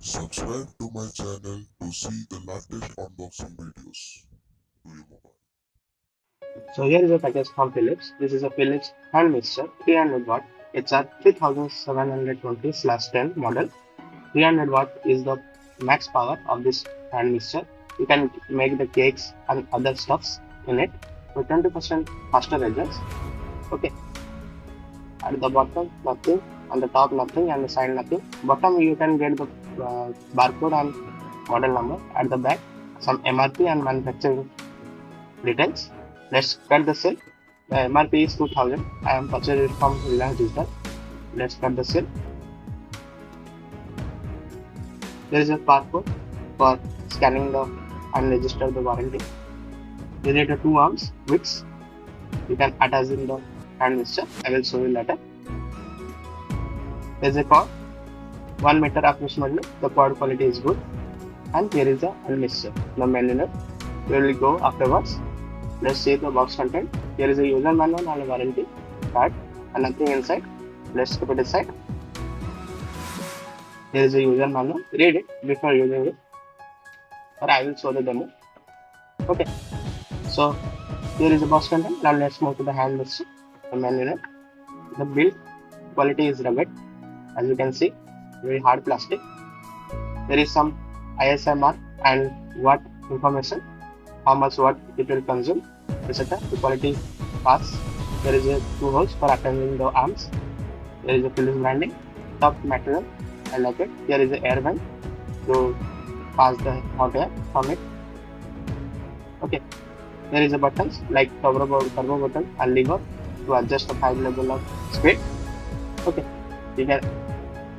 Subscribe to my channel to see the latest unboxing videos to your mobile. So here is a package from Philips. This is a Philips Hand Mixer 300 watt HR3720/10 model. 300 watt is the max power of this hand mixer. You can make the cakes and other stuffs in it with 20% faster results. Okay, at the bottom nothing, on the top nothing, and the side nothing. Bottom you can get the barcode and model number. At the back some MRP and manufacturing details. Let's cut the seal. The MRP is 2000. I am purchased it from Reliance Digital. Let's cut the seal. There is a barcode for scanning the and register the warranty. There are two arms which you can attach in the hand mixer. I will show you later. There is a cord, 1 meter approximately. The cord quality is good. And here is the hand mixer. The manual. We will go afterwards. Let's see the box content. Here is a user manual and a warranty card and nothing inside. Let's keep it aside. Here is a user manual. Read it before using it, or I will show the demo. Okay. So here is the box content. Now let's move to the hand mixer. The manual. The build quality is rugged, as you can see, very hard plastic. There is some ISMR and watt information, how much watt it will consume, etc. The quality pass. There is a two holes for attaching the arms. There is a Philips branding. Top material, I like it. Here is the air vent to pass the hot air from it. Okay. There is a buttons like turbo button and lever to adjust the pipe level of speed. Okay. You can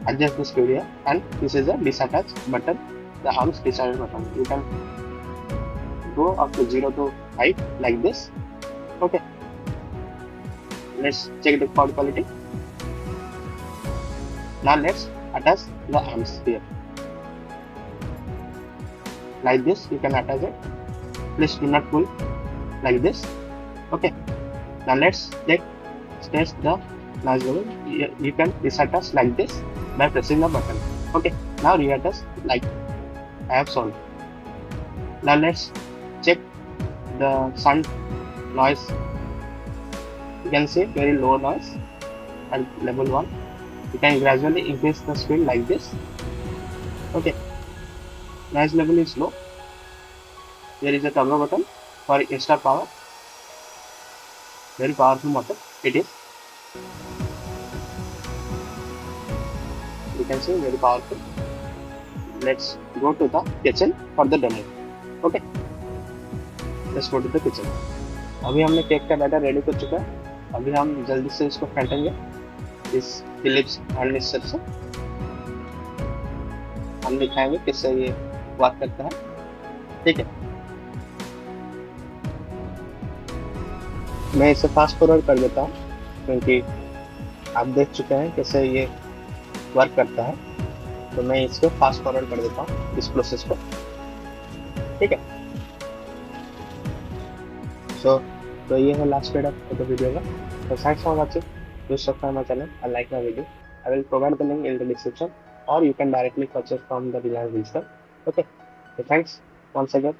adjust the speed here, and this is a disattach button, the arms disattach button. You can go up to 0 to 5 like this. Okay, let's check the cord quality. Now let's attach the arms here. Like this you can attach it. Please do not pull like this. Okay, now let's test the noise level. You can disattach like this by pressing the button. Okay, now reattach like I have shown. Now let's check the sound noise. You can see very low noise at level 1. You can gradually increase the speed like this. Okay, noise level is low. There is a turbo button for extra power. Very powerful motor it is. You can see very powerful. Let's go to the kitchen for the demo. Okay, let's go to the kitchen. अभी हमने cake का batter ready कर चुका है. अभी हम जल्दी से इसको फेंटेंगे इस फिलिप्स हैंड मिक्सर से. हम दिखाएंगे किससे ये वर्क करता है. ठीक है, मैं इसे फास्ट फॉरवर्ड कर देता हूँ क्योंकि आप देख चुके हैं कैसे ये वर्क करता है. तो मैं इसको फास्ट फॉरवर्ड कर देता हूँ इस प्रोसेस को. ठीक है, तो ये है last paid of the video का. So thanks for watching. Please subscribe my channel and like my video. I will provide the link in the description, or you can directly purchase from the Reliance Digital. Okay. So thanks once again.